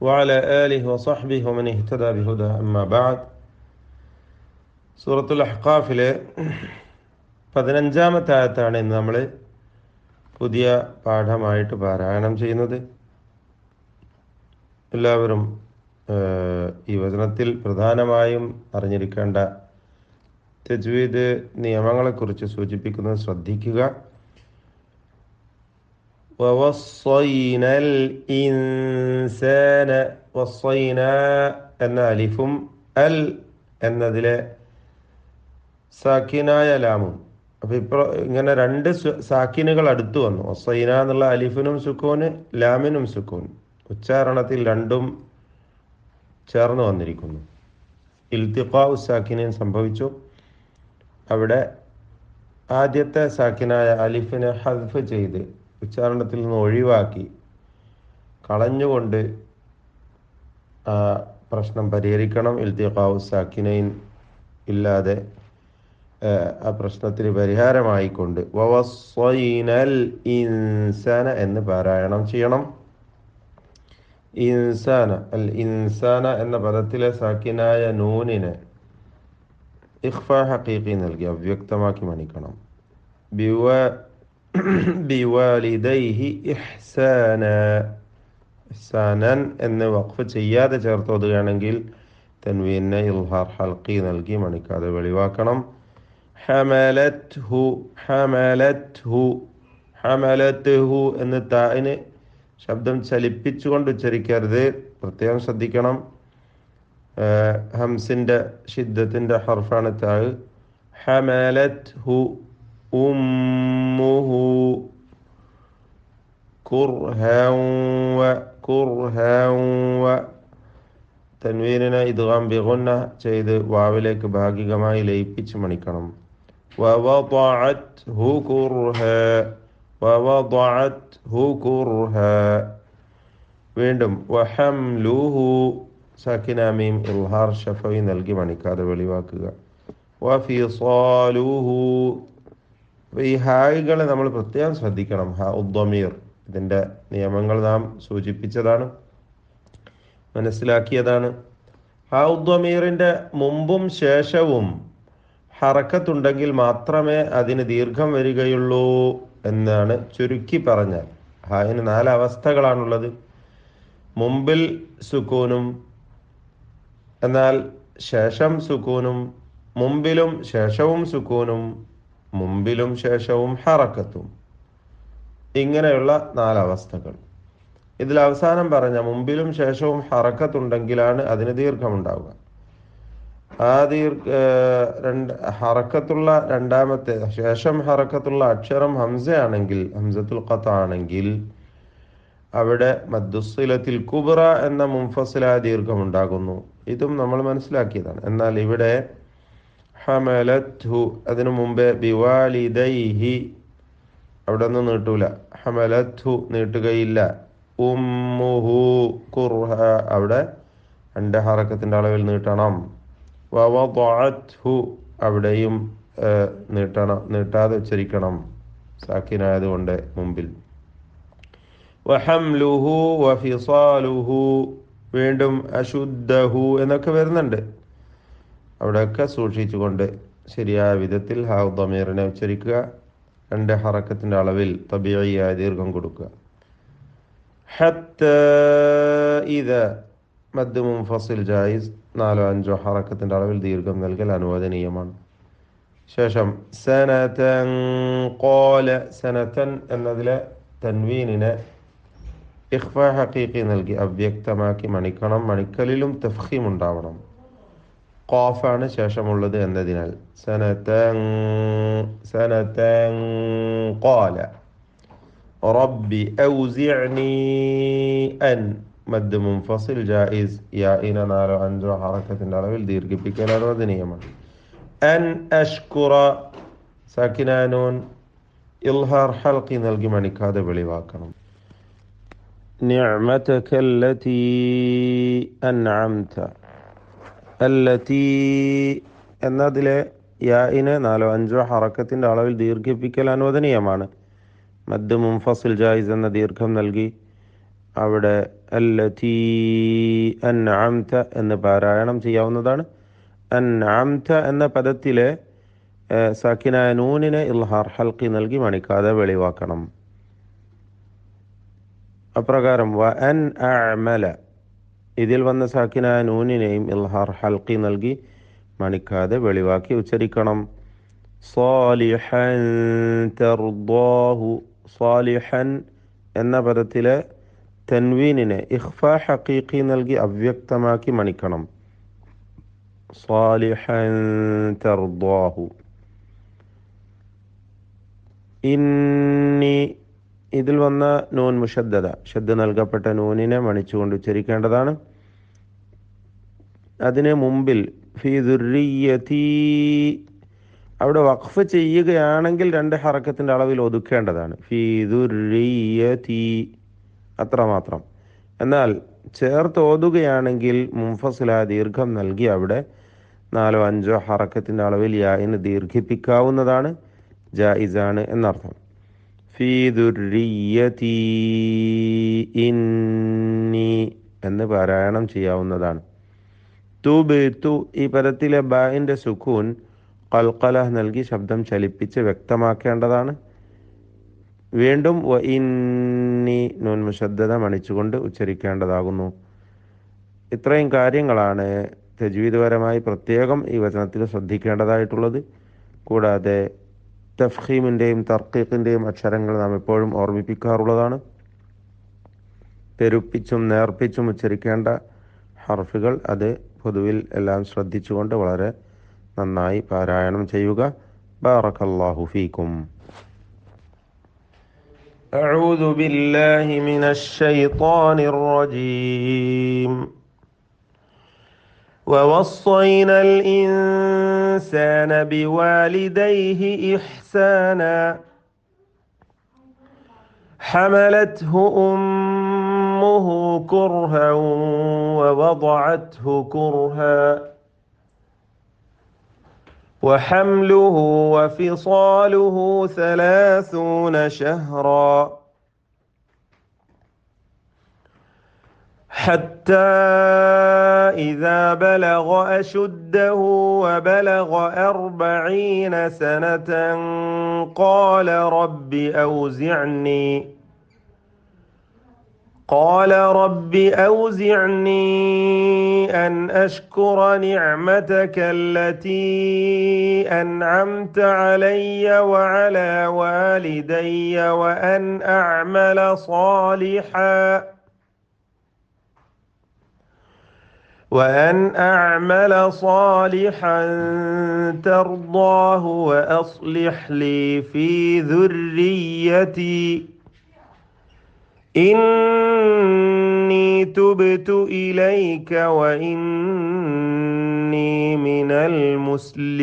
وعلى آله وصحبه ومن اهتدى بهداه أما بعد. സൂറത്തുൽ അഹ്ഖാഫിലെ 15-ാമത്തെ ആയത്താണ് ഇന്ന് നമ്മൾ പുതിയ പാഠമായിട്ട് പാരായണം ചെയ്യുന്നത്. എല്ലാവരും ഈ വചനത്തിൽ പ്രധാനമായും അറിഞ്ഞിരിക്കേണ്ട തജ്വീദ് നിയമങ്ങളെക്കുറിച്ച് സൂചിപ്പിക്കുന്നത് ശ്രദ്ധിക്കുക. വവസ്സൈനൽ ഇൻസാന, വസ്സൈന എന്ന അലിഫും അൽ എന്നതിലെ സാക്കിനായ ലാമും. അപ്പോൾ ഇപ്പോൾ ഇങ്ങനെ രണ്ട് സാക്കിനുകൾ അടുത്തു വന്നു. വസ്സൈന എന്നുള്ള അലിഫിനും സുക്കൂന്, ലാമിനും സുക്കൂൻ. ഉച്ചാരണത്തിൽ രണ്ടും ചേർന്ന് വന്നിരിക്കുന്നു. ഇൽത്തിഖാഉ സാക്കിനീൻ സംഭവിച്ചു. അവിടെ ആദ്യത്തെ സാക്കിനായ അലിഫിനെ ഹദ്ഫ് ചെയ്ത് ഉച്ചാരണത്തിൽ നിന്ന് ഒഴിവാക്കി കളഞ്ഞുകൊണ്ട് ആ പ്രശ്നം പരിഹരിക്കണം. ഇൽത്തിഖാഉ സാക്കിനൈൻ ഇല്ലാതെ ആ പ്രശ്നത്തിന് പരിഹാരമായിക്കൊണ്ട് വവസ്സൈനൽ ഇൻസാന എന്ന് പാരായണം ചെയ്യണം. ഇൻസാന, അൽ ഇൻസാന എന്ന പദത്തിലെ സാക്കിനായ നൂനിനെ ഇഖ്ഫാ ഹഖീഖി നൽകി അവ്യക്തമാക്കി മണിക്കണം. ബിവാലിദൈഹി ഇഹ്സാന, ഇഹ്സാനൻ എന്ന് വഖഫ് ചെയ്യാതെ ചേർത്തോതുകയാണെങ്കിൽ തൻവീനെ ഇൽഹാർ ഹൽഖി നൽകി മണിക്കാതെ വെളിവാക്കണം. ഹമലത്ഹു, ഹമലത്ഹു, ഹമലത്ഹു എന്ന് താഇന് ശബ്ദം ചലിപ്പിച്ചുകൊണ്ട് ഉച്ചരിക്കരുത്, പ്രത്യേകം ശ്രദ്ധിക്കണം. ഹംസിൻ്റെ ഷിദ്ദത്തിൻ്റെ ഹർഫാണ് താഴ്. ഹമലത്ഹു ഉമ്മുഹു കുർഹൻ വ, കുർഹൻ വ. തൻവീനിനെ ഇദ്ഗാം ബിഗുന്ന ചെയ്ത് വാവിലേക്ക് ഭാഗികമായി ലയിപ്പിച്ച് മണിക്കണം. വവദഅത്ഹു കുർഹ, വവദഅത്ഹു കുർഹ. വീണ്ടും വഹംലുഹു സാക്കിന മീം ഇൽഹാർ ഷഫവി നൽകി മണിക്കാതെ വെളിവാക്കുക. വഫിസാലുഹു, ഈ ഹായികളെ നമ്മൾ പ്രത്യേകം ശ്രദ്ധിക്കണം. ഹ ഉദ്ദമീർ, ഇതിൻ്റെ നിയമങ്ങൾ നാം സൂചിപ്പിച്ചതാണ്, മനസ്സിലാക്കിയതാണ്. ഹ ഉദ്ദമീറിൻ്റെ മുമ്പും ശേഷവും ഹറക്കത്തുണ്ടെങ്കിൽ മാത്രമേ അതിന് ദീർഘം വരികയുള്ളൂ എന്നാണ് ചുരുക്കി പറഞ്ഞാൽ. ഹായിന് 4 അവസ്ഥകളാണുള്ളത്. മുമ്പിൽ സുക്കൂനും, എന്നാൽ ശേഷം സുക്കൂനും, മുമ്പിലും ശേഷവും സുക്കൂനും, മുമ്പിലും ശേഷവും ഹറക്കത്തും. ഇങ്ങനെയുള്ള 4 അവസ്ഥകൾ. ഇതിൽ അവസാനം പറഞ്ഞ മുമ്പിലും ശേഷവും ഹറക്കത്തുണ്ടെങ്കിലാണ് അതിന് ദീർഘമുണ്ടാവുക. ആ ഹറക്കത്തുള്ള രണ്ടാമത്തെ ശേഷം ഹറക്കത്തുള്ള അക്ഷരം ഹംസയാണെങ്കിൽ, ഹംസത്തുൽ ഖത്അ ആണെങ്കിൽ അവിടെ മദ്ദുസ്സിലത്തിൽ കുബ്ര എന്ന മുൻഫസില ദീർഘമുണ്ടാകുന്നു. ഇതും നമ്മൾ മനസ്സിലാക്കിയതാണ്. എന്നാൽ ഇവിടെ ഹമലത്ഹു അതിനു മുമ്പേ ബിവാലിദൈഹി അവിടെ ഒന്നും നീട്ടൂല. ഹമലത്ഹു നീട്ടുകയില്ല. ഉമ്മുഹു കുർഹ അവിടെ 2 ഹറക്കത്തിൻ്റെ അളവിൽ നീട്ടണം. വവദഅത്ഹു അവിടെയും നീട്ടാതെ ഉച്ചരിക്കണം, സാക്കിനായതുകൊണ്ട് മുമ്പിൽ. വഹംലുഹു വഫിസാലുഹു, വീണ്ടും അശുദ്ധഹു എന്നൊക്കെ വരുന്നുണ്ട്. അവിടെയൊക്കെ സൂക്ഷിച്ചുകൊണ്ട് ശരിയായ വിധത്തിൽ ഹാ ദമീറിനെ ഉച്ചരിക്കുക. 2 ഹറക്കത്തിൻ്റെ അളവിൽ തബീഇയായ ദീർഘം കൊടുക്കുക. ഹത്താ ഇദ മദ് മുൻഫസിൽ ജായിസ്, 4-5 ഹറക്കത്തിൻ്റെ അളവിൽ ദീർഘം നൽകൽ അനുവദനീയമാണ്. ശേഷം സനതൻ ഖാല, സനതൻ എന്നതിലെ തൻവീനിനെ ഇഖ്ഫാ ഹഖീഖി നൽകി അവ്യക്തമാക്കി മണിക്കണം. മണിക്കലിലും തഫ്ഖീം ഉണ്ടാവണം. ഖാഫാണ് ശേഷമുള്ളത് എന്നതിനാൽ സനതൻ, സനതൻ ഖാല റബ്ബി ഔസിഅ്നി അൻ, മദ് മുൻഫസിൽ ജായിസ്, യാഇന 4-5 ഹറക്കത്തിൻ്റെ അളവിൽ ദീർഘിപ്പിക്കൽ അനുവദനീയമാണ്. അൻ അഷ്കുറ സാക്കിനാനൂൻ ഇൽഹാർ ഹൽഖി നൽകി മണിക്കാതെ വെളിവാക്കണം. നിഅമതക അല്ലതി അൻഅംത, അല്ലതി എന്നതിലെ യാഇനെ 4-5 ഹറക്കത്തിൻ്റെ അളവിൽ ദീർഘിപ്പിക്കൽ അനുവദനീയമാണ്. മദ് മുൻഫസിൽ ജായിസ് എന്ന ദീർഘം നൽകി അവിടെ അല്ലതീ അൻഅംത എന്ന് പാരായണം ചെയ്യാവുന്നതാണ്. അൻഅംത എന്ന പദത്തിലെ സാക്കിനായ നൂനിനെ ഇൽഹാർ ഹൽക്കി നൽകി മണിക്കാതെ വെളിവാക്കണം. അപ്രകാരം വ അൻ അഅമല ഇതിൽ വന്ന സാക്കിനായ നൂനിനെയും ഇൽഹാർ ഹൽക്കി നൽകി മണിക്കാതെ വെളിവാക്കി ഉച്ചരിക്കണം. സാലിഹൻ തർദാഹു സാലിഹൻ എന്ന പദത്തിലെ തൻവീനിനെ ഇഖ്ഫ ഹഖീഖി നൽകി അവ്യക്തമാക്കി മണിക്കണം. സാലിഹൻ തർദാഹു. ഇന്നി ഇതിൽ വന്ന നൂൻ മുഷദ്ദദ ഷദ്ദ നൽകപ്പെട്ട നൂനിനെ മണിച്ചുകൊണ്ട് ഉച്ചരിക്കേണ്ടതാണ്. അതിന് മുമ്പിൽ ഫീ ദുർരിയതീ അവിടെ വഖഫ് ചെയ്യുകയാണെങ്കിൽ 2 ഹറക്കത്തിൻ്റെ അളവിൽ ഒതുക്കേണ്ടതാണ്. ഫീ ദുർരിയതീ അത്രമാത്രം. എന്നാൽ ചേർത്ത് ഓതുകയാണെങ്കിൽ മുൻഫസില ദീർഘം നൽകി അവിടെ 4-5 ഹറക്കത്തിൻ്റെ അളവിൽ യായിന് ദീർഘിപ്പിക്കാവുന്നതാണ്, ജായിസാണ് എന്നർത്ഥം. ഫീ ദുർരിയതീ ഇന്നി എന്ന് പാരായണം ചെയ്യാവുന്നതാണ്. തുബ്തു ഈ പദത്തിലെ ബാഇൻ്റെ സുക്കൂൻ ഖൽഖല നൽകി ശബ്ദം ചലിപ്പിച്ച് വ്യക്തമാക്കേണ്ടതാണ്. വീണ്ടും വ ഇന്നി നൂൻ മുശദ്ദദ മണിച്ചുകൊണ്ട് ഉച്ചരിക്കേണ്ടതാകുന്നു. ഇത്രയും കാര്യങ്ങളാണ് തജ്വീദ്പരമായി പ്രത്യേകം ഈ വചനത്തിൽ ശ്രദ്ധിക്കേണ്ടതായിട്ടുള്ളത്. കൂടാതെ തഫ്ഖീമിൻ്റെയും തർക്കീഖിൻ്റെയും അക്ഷരങ്ങൾ നാം എപ്പോഴും ഓർമ്മിപ്പിക്കാറുള്ളതാണ്. പെരുപ്പിച്ചും നേർപ്പിച്ചും ഉച്ചരിക്കേണ്ട ഹർഫുകൾ അത് പൊതുവിൽ എല്ലാം ശ്രദ്ധിച്ചുകൊണ്ട് വളരെ നന്നായി പാരായണം ചെയ്യുക. ബാറകല്ലാഹു ഫീക്കും. അഊദു ബില്ലാഹി മിനശ് ശൈത്വാനിർ റജീം. ووصينا الإنسان بوالديه إحسانا حملته أمه كرها ووضعته كرها وحمله وفصاله 30 شهرا حتى إذا بلغ أشده وبلغ 40 سنة قال رب أوزعني أن أشكر نعمتك التي أنعمت علي وعلى والدي وأن أعمل صالحا ترضاه وأصلح لي في ذريتي إني تبت إليك وإني من المسلمين.